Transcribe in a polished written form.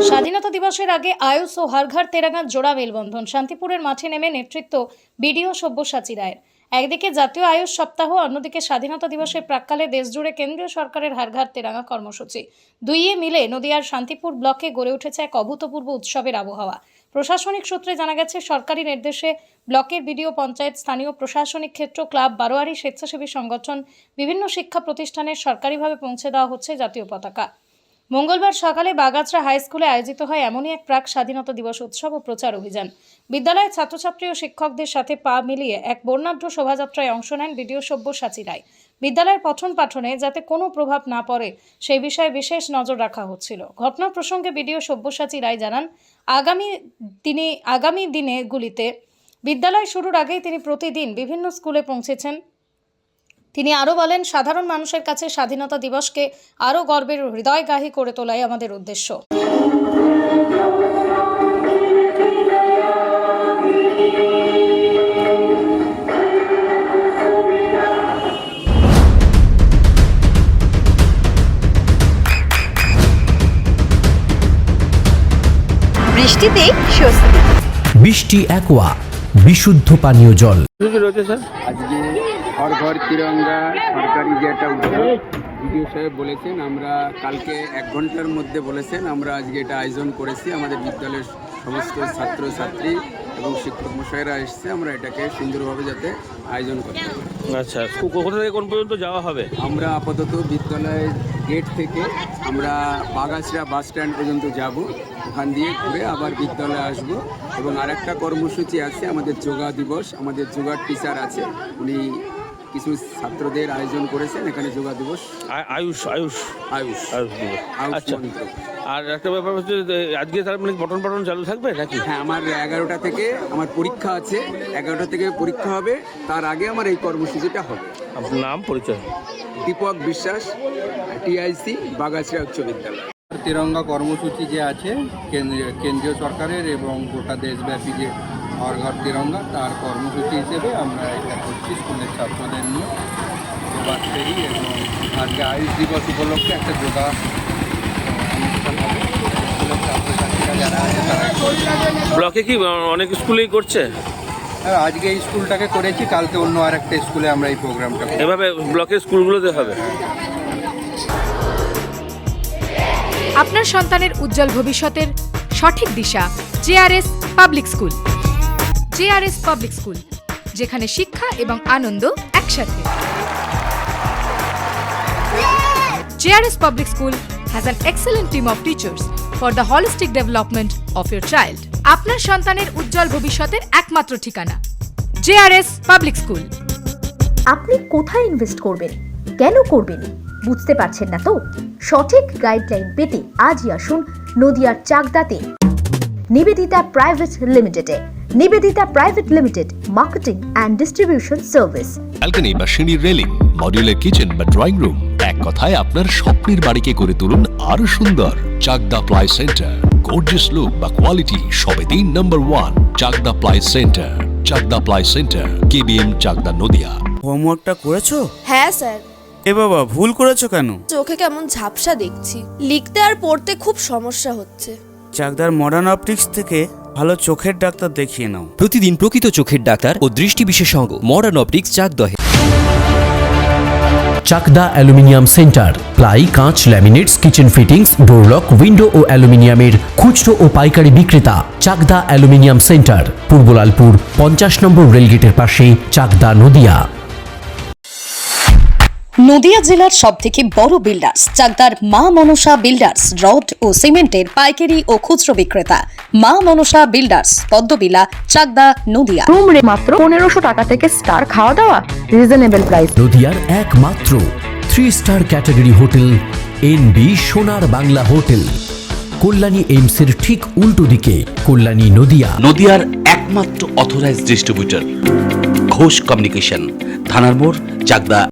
স্বাধীনতা দিবসের আগে আয়ুষ ও হরঘর তেরাঙ্গার জোড়া মেলবন্ধন। শান্তিপুরের মাঠে নেমে নেতৃত্ব বিডিও সব্যসাচী রায়ের। একদিকে জাতীয় আয়ুষ সপ্তাহ, অন্যদিকে স্বাধীনতা দিবসের প্রাক্কালে দেশজুড়ে কেন্দ্রীয় সরকারের হরঘর তেরাঙ্গা কর্মসূচি। দুইয়ে মিলে নদিয়ার শান্তিপুর ব্লকে গড়ে উঠেছে এক অভূতপূর্ব উৎসবের আবহাওয়া। প্রশাসনিক সূত্রে জানা গেছে, সরকারি নির্দেশে ব্লকের বিডিও, পঞ্চায়েত, স্থানীয় প্রশাসনিক ক্ষেত্র, ক্লাব, বারোয়ারি, স্বেচ্ছাসেবী সংগঠন, বিভিন্ন শিক্ষা প্রতিষ্ঠানে সরকারিভাবে পৌঁছে দেওয়া হচ্ছে জাতীয় পতাকা। মঙ্গলবার সকালে বাগাচড়া হাই স্কুলে আয়োজিত হয় এমনই এক প্রাক স্বাধীনতা দিবস উৎসব ও প্রচার অভিযান। বিদ্যালয়ের ছাত্রছাত্রী ও শিক্ষকদের সাথে পা মিলিয়ে এক বর্ণাঢ্য শোভাযাত্রায় অংশ নেন বিডিও সব্যসাচী রায়। বিদ্যালয়ের পঠন পাঠনে যাতে কোনো প্রভাব না পড়ে সেই বিষয়ে বিশেষ নজর রাখা হচ্ছিল। ঘটনা প্রসঙ্গে বিডিও সব্যসাচী রায় জানান, আগামী দিনগুলিতে বিদ্যালয় শুরুর আগেই তিনি প্রতিদিন বিভিন্ন স্কুলে পৌঁছেছেন। তিনি আরও বলেন, সাধারণ মানুষের কাছে স্বাধীনতা দিবসকে আরও গর্বের হৃদয়গাহী করে তোলাই আমাদের উদ্দেশ্য। বৃষ্টিতে স্বস্তি। বৃষ্টি অ্যাকোয়া, বিশুদ্ধ পানীয় জল। আজকে হর ঘর তিরঙ্গা সরকারি যে একটা উদ্যোগ বিডিও সাহেব বলেছেন, আমরা কালকে 1 ঘন্টার মধ্যে বলেছেন, আমরা আজকে এটা আয়োজন করেছি। আমাদের বিদ্যালয়ের সমস্ত ছাত্রছাত্রী এবং শিক্ষক মশাইরা এসছে, আমরা এটাকে সুন্দরভাবে যাতে আয়োজন করতে পারি। আচ্ছা, কোথা থেকে কোন পর্যন্ত যাওয়া হবে? আমরা আপাতত বিদ্যালয়ের গেট থেকে আমরা বাগাচড়া বাস স্ট্যান্ড পর্যন্ত যাব, ওখান দিয়ে ঘুরে আবার বিদ্যালয়ে আসব। এবং আরেকটা কর্মসূচি আছে, আমাদের যোগা দিবস। আমাদের যোগার টিচার আছে, উনি কিছু ছাত্রদের আয়োজন করেছেন এখানে যোগা দিবস। আয়ুষ আয়ুষ আয়ুষ আয়ুষ দিবস। আচ্ছা, আর একটা ব্যাপার হচ্ছে, আজকে তার মানে পঠন পাঠন চালু থাকবে নাকি? হ্যাঁ, আমার 11টা থেকে আমার পরীক্ষা আছে, 11টা থেকে পরীক্ষা হবে, তার আগে আমার এই কর্মসূচিটা হবে। আপনার নাম, পরিচয়? দীপক বিশ্বাস, টিআইসি, বাগাচড়া উচ্চ বিদ্যালয়। তিরঙ্গা কর্মসূচি যে আছে কেন্দ্রীয় সরকারের এবং গোটা দেশব্যাপী যে হর ঘর তিরঙ্গা, তার কর্মসূচি হিসেবে আমরা এটা করছি স্কুলের ছাত্রদের নিয়ে যোগা ফেরি। এবং আজকে আয়ুষ দিবস উপলক্ষে একটা যোগা অনুষ্ঠান হবে। স্কুলের ছাত্রছাত্রীরা যারা আছে তারা ব্লকে কি অনেক স্কুলেই করছে? হ্যাঁ, আজকে এই স্কুলটাকে করেছি, কালকে অন্য আরেকটা স্কুলে আমরা এই প্রোগ্রামটা করব। এভাবে ব্লকের স্কুলগুলোতে হবে। আপনার সন্তানের উজ্জ্বল ভবিষ্যতের সঠিক দিশা JRS public school. JRS public school, যেখানে শিক্ষা এবং আনন্দ একসাথে। JRS public school has an excellent team of teachers for the holistic development of your child. আপনার সন্তানের উজ্জ্বল ভবিষ্যতের একমাত্র ঠিকানা জেআরএস পাবলিক স্কুল। আপনি কোথায় ইনভেস্ট করবেন, কেন করবেন বুঝতে পারছেন না তো? সঠিক গাইডলাইন পেতে আজই আসুন নদিয়ার চাকদাতে নিবেদিতা প্রাইভেট লিমিটেডে। Nivedita private limited, marketing and distribution service. Balcony বা সিঁড়ির রেলিং, মডিউলার কিচেন বা ড্রয়িং রুম, এক কথায় আপনার স্বপ্নের বাড়িকে করে তুলুন আরো সুন্দর। Chakdah ply centre, gorgeous look বা কোয়ালিটি সবে 3 number 1 Chakdah ply centre. Chakdah ply centre, KBM, Chakdah, Nadia. হোমওয়ার্কটা করেছো? হ্যাঁ স্যার। এ বাবা, ভুল করেছো কেন? চোখে কেমন ঝাপসা দেখছি, লিখতে আর পড়তে খুব সমস্যা হচ্ছে। চাকদার মডার্ন অপটিক্স থেকে ভালো চোখের ডাক্তার দেখিয়ে নাও। প্রতিদিন প্রকৃত চোখের ডাক্তার ও দৃষ্টি বিশেষজ্ঞ modern optics, Chakdah. Chakdah aluminium centre, ply, কাঁচ, laminates, kitchen fittings, door lock, window ও অ্যালুমিনিয়ামের খুচরো ও পাইকারি বিক্রেতা। চাকদা অ্যালুমিনিয়াম সেন্টার, পূর্ব লালপুর 50 নম্বর রেলগেটের পাশে, চাকদা, নদিয়া। নদিয়া জেলার সবথেকে বড় বিল্ডার্স চাকদার মা মনসা বিল্ডার্স, রড ও সিমেন্টের পাইকারি ও খুচরো বিক্রেতা। মা মনসা বিল্ডার্স, পদ্মবিলা, চাকদা, নদিয়া। রুম রে মাত্র 1500 টাকা থেকে স্টার, খাওয়া দাওয়া রিজনেবল প্রাইস। নদিয়ার একমাত্র 3 স্টার ক্যাটাগরি হোটেল এনবি সোনার বাংলা হোটেল, কল্যাণী এইমসের ঠিক উল্টো দিকে, কল্যাণী, নদিয়া। নদিয়ার একমাত্র অথরাইজড ডিস্ট্রিবিউটর ঘোষ কমিউনিকেশন, থানার মোড়, চাকদা।